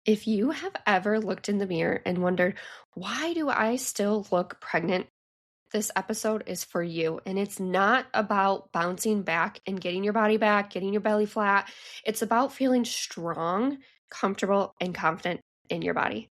If you have ever looked in the mirror and wondered, why do I still look pregnant? This episode is for you. And it's not about bouncing back and getting your body back, getting your belly flat. It's about feeling strong, comfortable, and confident in your body.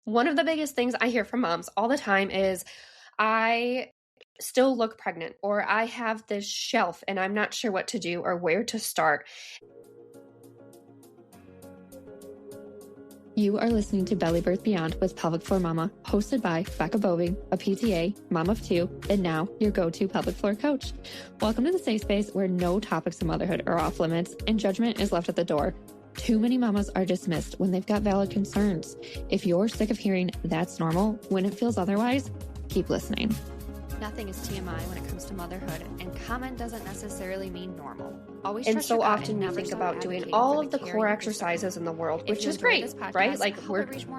One of the biggest things I hear from moms all the time is, I still look pregnant, or I have this shelf and I'm not sure what to do or where to start. You are listening to Belly Birth Beyond with Pelvic Floor Mama, hosted by Becca Boeving, a PTA, mom of two, and now your go-to pelvic floor coach. Welcome to the safe space where no topics of motherhood are off limits and judgment is left at the door. Too many mamas are dismissed when they've got valid concerns. If you're sick of hearing that's normal when it feels otherwise, keep listening. Nothing is TMI when it comes to motherhood, and common doesn't necessarily mean normal. Always trust your gut. And so often we think about doing all of the core exercises in the world, which is great, right? Like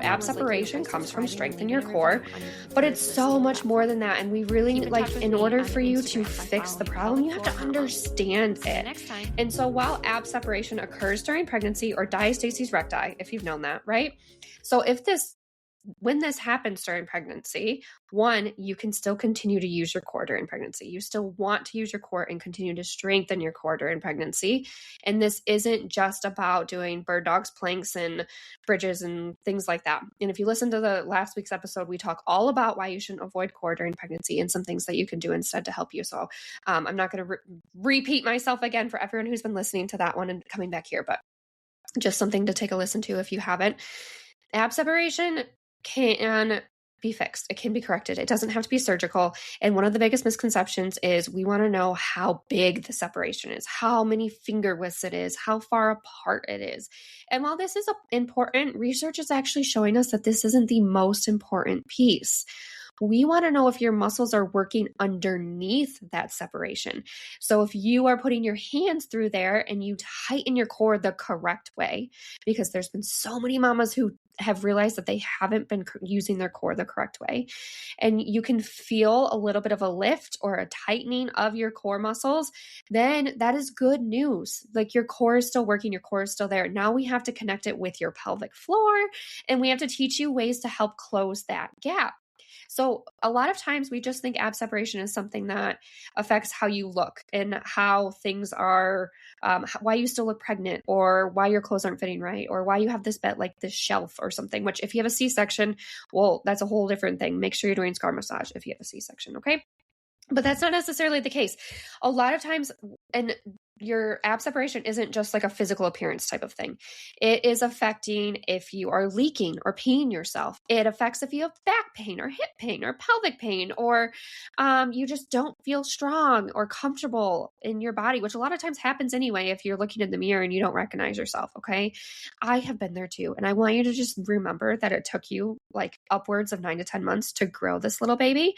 ab separation comes from strengthening your core, but it's so much more than that. And we really, like, in order for you to fix the problem, you have to understand it. And so while ab separation occurs during pregnancy, or diastasis recti, if you've known that, right? So when this happens during pregnancy, one, you can still continue to use your core during pregnancy. You still want to use your core and continue to strengthen your core during pregnancy. And this isn't just about doing bird dogs, planks, and bridges and things like that. And if you listen to the last week's episode, we talk all about why you shouldn't avoid core during pregnancy and some things that you can do instead to help you. So I'm not going to repeat myself again for everyone who's been listening to that one and coming back here, but just something to take a listen to if you haven't. Ab separation can be fixed. It can be corrected. It doesn't have to be surgical. And one of the biggest misconceptions is we want to know how big the separation is, how many finger widths it is, how far apart it is. And while this is important, research is actually showing us that this isn't the most important piece. We want to know if your muscles are working underneath that separation. So if you are putting your hands through there and you tighten your core the correct way, because there's been so many mamas who have realized that they haven't been using their core the correct way, and you can feel a little bit of a lift or a tightening of your core muscles, then that is good news. Like, your core is still working, your core is still there. Now we have to connect it with your pelvic floor, and we have to teach you ways to help close that gap. So a lot of times we just think ab separation is something that affects how you look and how things are, why you still look pregnant, or why your clothes aren't fitting right, or why you have this bed, like this shelf or something, which if you have a C-section, well, that's a whole different thing. Make sure you're doing scar massage if you have a C-section. Okay. But that's not necessarily the case. A lot of times, and your ab separation isn't just like a physical appearance type of thing. It is affecting if you are leaking or peeing yourself. It affects if you have back pain or hip pain or pelvic pain, or you just don't feel strong or comfortable in your body, which a lot of times happens anyway if you're looking in the mirror and you don't recognize yourself. Okay. I have been there too. And I want you to just remember that it took you like upwards of 9 to 10 months to grow this little baby.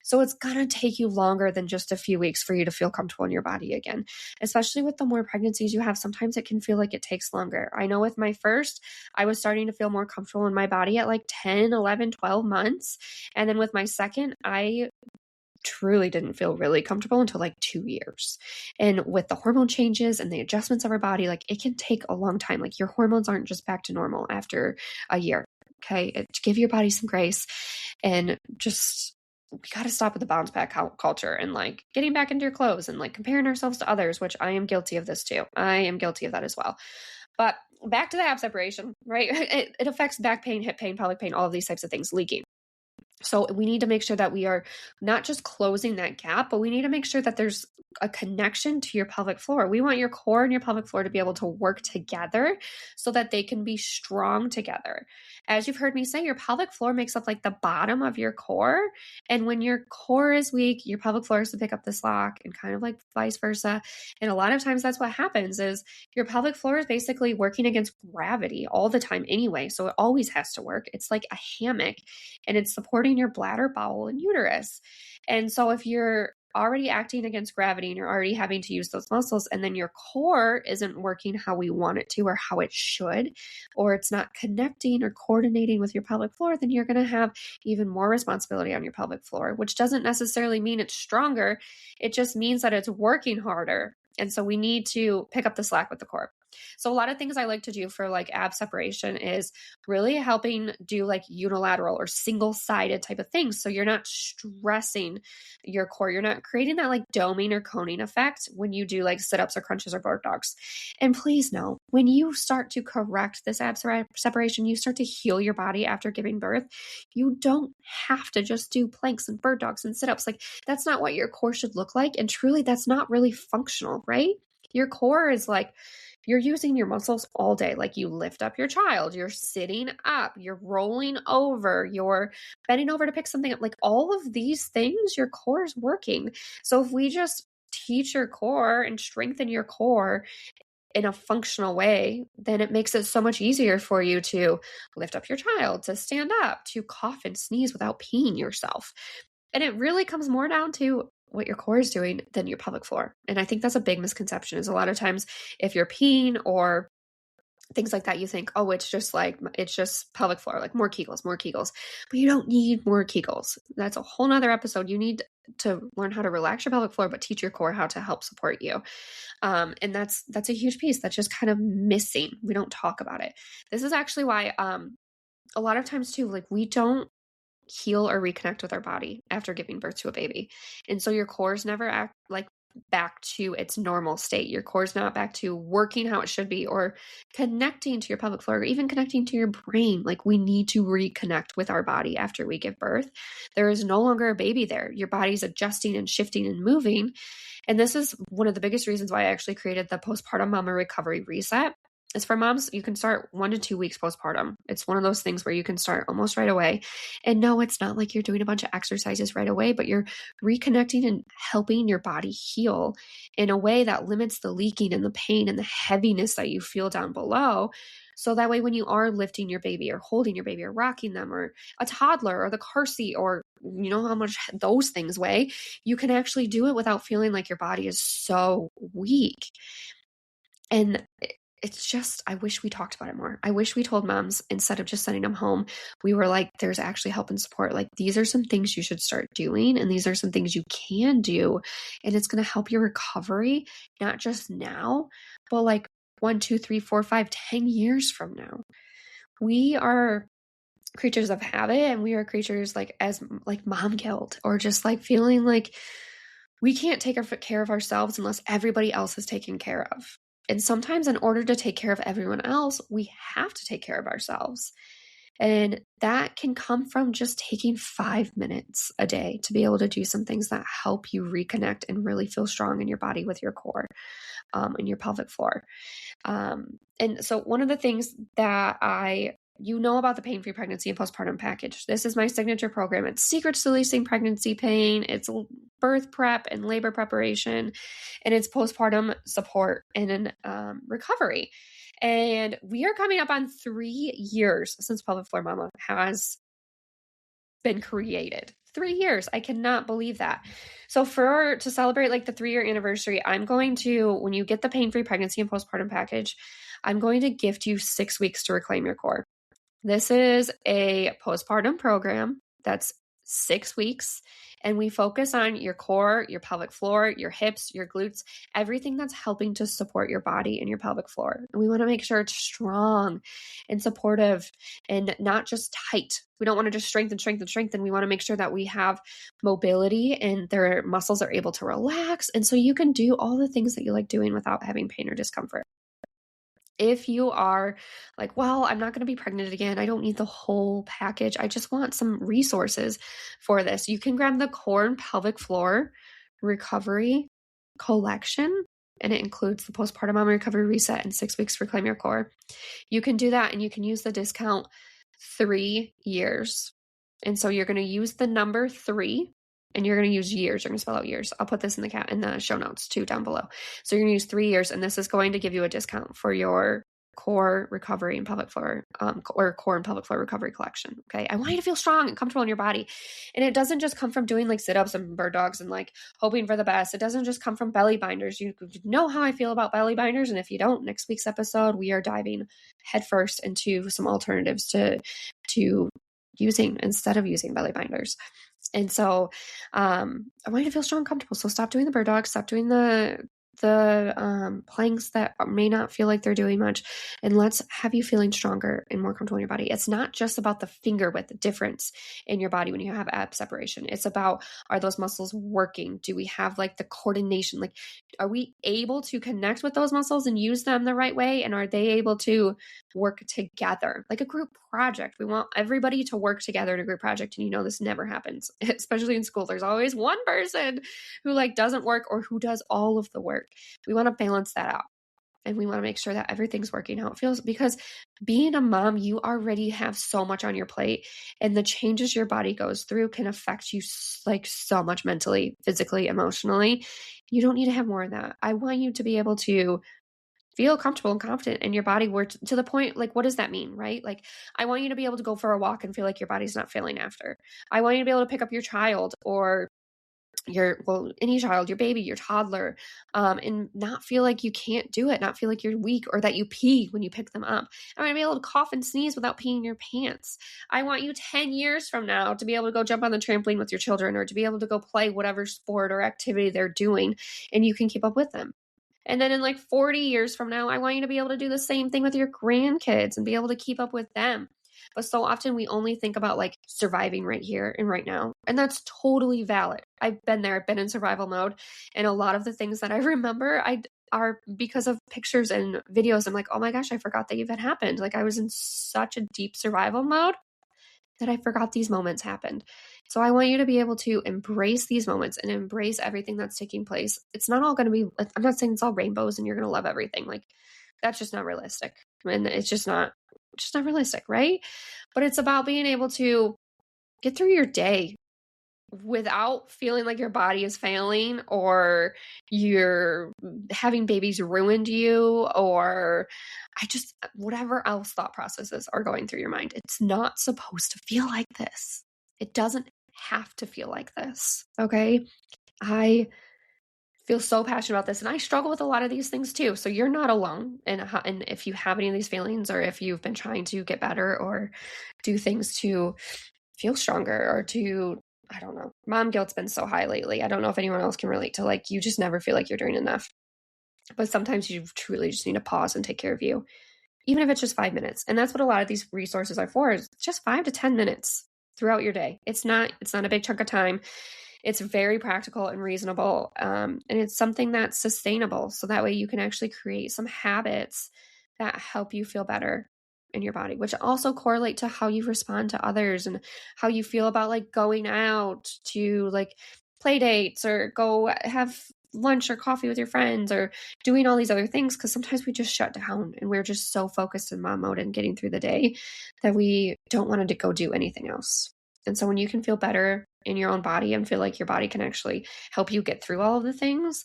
So it's going to take you longer than just a few weeks for you to feel comfortable in your body again. Especially with the more pregnancies you have, sometimes it can feel like it takes longer. I know with my first, I was starting to feel more comfortable in my body at like 10, 11, 12 months. And then with my second, I truly didn't feel really comfortable until like 2 years. And with the hormone changes and the adjustments of our body, like, it can take a long time. Like, your hormones aren't just back to normal after a year. Okay. Give your body some grace, and just, we got to stop with the bounce back culture and like getting back into your clothes and like comparing ourselves to others, which I am guilty of this too. I am guilty of that as well. But back to the ab separation, right? It affects back pain, hip pain, pelvic pain, all of these types of things, leaking. So we need to make sure that we are not just closing that gap, but we need to make sure that there's a connection to your pelvic floor. We want your core and your pelvic floor to be able to work together so that they can be strong together. As you've heard me say, your pelvic floor makes up like the bottom of your core. And when your core is weak, your pelvic floor has to pick up the slack, and kind of like vice versa. And a lot of times that's what happens is your pelvic floor is basically working against gravity all the time anyway. So it always has to work. It's like a hammock, and it's supporting your bladder, bowel, and uterus. And so if you're already acting against gravity and you're already having to use those muscles, and then your core isn't working how we want it to or how it should, or it's not connecting or coordinating with your pelvic floor, then you're going to have even more responsibility on your pelvic floor, which doesn't necessarily mean it's stronger. It just means that it's working harder. And so we need to pick up the slack with the core. So a lot of things I like to do for like ab separation is really helping do like unilateral or single-sided type of things. So you're not stressing your core. You're not creating that like doming or coning effect when you do like sit-ups or crunches or bird dogs. And please know, when you start to correct this ab separation, you start to heal your body after giving birth. You don't have to just do planks and bird dogs and sit-ups. Like that's not what your core should look like. And truly, that's not really functional, right? Your core is like, you're using your muscles all day. Like you lift up your child, you're sitting up, you're rolling over, you're bending over to pick something up. Like all of these things, your core is working. So if we just teach your core and strengthen your core in a functional way, then it makes it so much easier for you to lift up your child, to stand up, to cough and sneeze without peeing yourself. And it really comes more down to what your core is doing than your pelvic floor. And I think that's a big misconception is a lot of times if you're peeing or things like that, you think, oh, it's just pelvic floor, like more Kegels, more Kegels. But you don't need more Kegels. That's a whole nother episode. You need to learn how to relax your pelvic floor, but teach your core how to help support you. And that's a huge piece that's just kind of missing. We don't talk about it. This is actually why a lot of times too, like we don't heal or reconnect with our body after giving birth to a baby. And so your core's never back to its normal state. Your core's not back to working how it should be or connecting to your pelvic floor or even connecting to your brain. Like we need to reconnect with our body after we give birth. There is no longer a baby there. Your body's adjusting and shifting and moving. And this is one of the biggest reasons why I actually created the postpartum mama recovery reset. It's for moms. You can start 1 to 2 weeks postpartum. It's one of those things where you can start almost right away. And no, it's not like you're doing a bunch of exercises right away, but you're reconnecting and helping your body heal in a way that limits the leaking and the pain and the heaviness that you feel down below. So that way, when you are lifting your baby or holding your baby or rocking them or a toddler or the car seat or you know how much those things weigh, you can actually do it without feeling like your body is so weak. And it's just, I wish we talked about it more. I wish we told moms instead of just sending them home, we were like, there's actually help and support. Like these are some things you should start doing. And these are some things you can do. And it's going to help your recovery, not just now, but like 1, 2, 3, 4, 5, 10 years from now. We are creatures of habit and we are creatures like mom guilt or just like feeling like we can't take care of ourselves unless everybody else is taken care of. And sometimes in order to take care of everyone else, we have to take care of ourselves. And that can come from just taking 5 minutes a day to be able to do some things that help you reconnect and really feel strong in your body with your core and your pelvic floor. And so one of the things that you know about the pain-free pregnancy and postpartum package. This is my signature program. It's secrets to releasing pregnancy pain. It's birth prep and labor preparation, and it's postpartum support and recovery. And we are coming up on 3 years since Pelvic Floor Mama has been created. 3 years. I cannot believe that. So to celebrate like the 3-year anniversary, I'm going to, when you get the pain-free pregnancy and postpartum package, I'm going to gift you 6 weeks to reclaim your core. This is a postpartum program that's 6 weeks, and we focus on your core, your pelvic floor, your hips, your glutes, everything that's helping to support your body and your pelvic floor. And we want to make sure it's strong and supportive and not just tight. We don't want to just strengthen. We want to make sure that we have mobility and their muscles are able to relax. And so you can do all the things that you like doing without having pain or discomfort. If you are like, well, I'm not going to be pregnant again. I don't need the whole package. I just want some resources for this. You can grab the core and pelvic floor recovery collection, and it includes the postpartum mama recovery reset and 6 weeks reclaim your core. You can do that, and you can use the discount 3 years. And so you're going to use the number 3. And you're going to use years. You're going to spell out years. I'll put this in the show notes too down below. So you're going to use 3 years, and this is going to give you a discount for your core recovery and pelvic floor, or core and pelvic floor recovery collection. Okay. I want you to feel strong and comfortable in your body. And it doesn't just come from doing like sit-ups and bird dogs and like hoping for the best. It doesn't just come from belly binders. You know how I feel about belly binders. And if you don't, next week's episode, we are diving headfirst into some alternatives to using instead of using belly binders. And so I want you to feel strong and comfortable. So stop doing the bird dog, stop doing the the planks that may not feel like they're doing much, and let's have you feeling stronger and more comfortable in your body. It's not just about the finger width difference in your body when you have ab separation. It's about, are those muscles working? Do we have like the coordination? Like, are we able to connect with those muscles and use them the right way? And are they able to work together like a group project? We want everybody to work together in a group project. And you know, this never happens, especially in school. There's always one person who like doesn't work or who does all of the work. We want to balance that out. And we want to make sure that everything's working how it feels, because being a mom, you already have so much on your plate, and the changes your body goes through can affect you like so much mentally, physically, emotionally. You don't need to have more of that. I want you to be able to feel comfortable and confident in your body, where to the point, like, what does that mean, right? Like, I want you to be able to go for a walk and feel like your body's not failing after. I want you to be able to pick up your child or any child, your baby, your toddler, and not feel like you can't do it, not feel like you're weak or that you pee when you pick them up. I want to be able to cough and sneeze without peeing your pants. I want you 10 years from now to be able to go jump on the trampoline with your children, or to be able to go play whatever sport or activity they're doing, and you can keep up with them. And then in like 40 years from now, I want you to be able to do the same thing with your grandkids and be able to keep up with them. But so often we only think about like surviving right here and right now. And that's totally valid. I've been there. I've been in survival mode. And a lot of the things that I remember are because of pictures and videos. I'm like, oh my gosh, I forgot that even happened. Like, I was in such a deep survival mode that I forgot these moments happened. So I want you to be able to embrace these moments and embrace everything that's taking place. It's not all going to be, I'm not saying it's all rainbows and you're going to love everything. Like, that's just not realistic. And it's just not realistic, right? But it's about being able to get through your day without feeling like your body is failing, or you're having babies ruined you, or whatever else thought processes are going through your mind. It's not supposed to feel like this. It doesn't have to feel like this. Okay. I feel so passionate about this, and I struggle with a lot of these things too. So you're not alone. And if you have any of these feelings, or if you've been trying to get better or do things to feel stronger, or to, I don't know, mom guilt's been so high lately. I don't know if anyone else can relate to, like, you just never feel like you're doing enough. But sometimes you truly just need to pause and take care of you, even if it's just 5 minutes. And that's what a lot of these resources are for, is just 5 to 10 minutes throughout your day. It's not a big chunk of time. It's very practical and reasonable. And it's something that's sustainable. So that way you can actually create some habits that help you feel better in your body, which also correlate to how you respond to others and how you feel about like going out to like play dates, or go have lunch or coffee with your friends, or doing all these other things. Because sometimes we just shut down and we're just so focused in mom mode and getting through the day that we don't want to go do anything else. And so when you can feel better in your own body and feel like your body can actually help you get through all of the things,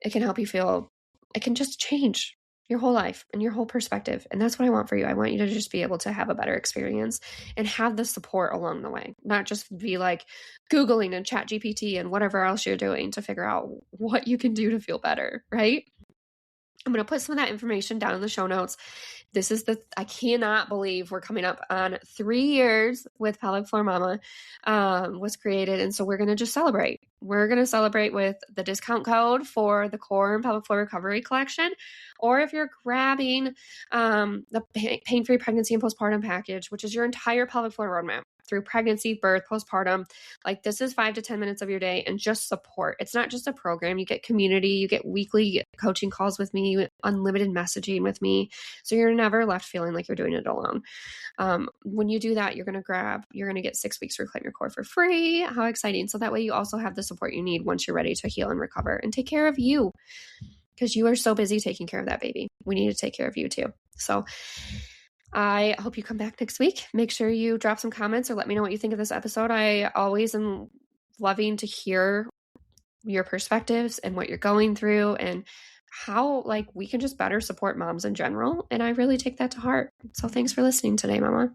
it can help you feel, it can just change your whole life and your whole perspective. And that's what I want for you. I want you to just be able to have a better experience and have the support along the way, not just be like Googling and ChatGPT and whatever else you're doing to figure out what you can do to feel better, right? I'm going to put some of that information down in the show notes. I cannot believe we're coming up on 3 years with Pelvic Floor Momma was created. And so we're going to just celebrate. We're going to celebrate with the discount code for the Core and Pelvic Floor Recovery Collection. Or if you're grabbing the Pain-Free Pregnancy and Postpartum Package, which is your entire pelvic floor roadmap through pregnancy, birth, postpartum. Like, this is 5 to 10 minutes of your day and just support. It's not just a program. You get community, you get weekly coaching calls with me, unlimited messaging with me. So you're never left feeling like you're doing it alone. When you do that, you're going to get 6 weeks to Reclaim Your Core for free. How exciting. So that way you also have the support you need once you're ready to heal and recover and take care of you, because you are so busy taking care of that baby. We need to take care of you too. So I hope you come back next week. Make sure you drop some comments or let me know what you think of this episode. I always am loving to hear your perspectives and what you're going through, and how like we can just better support moms in general. And I really take that to heart. So thanks for listening today, Mama.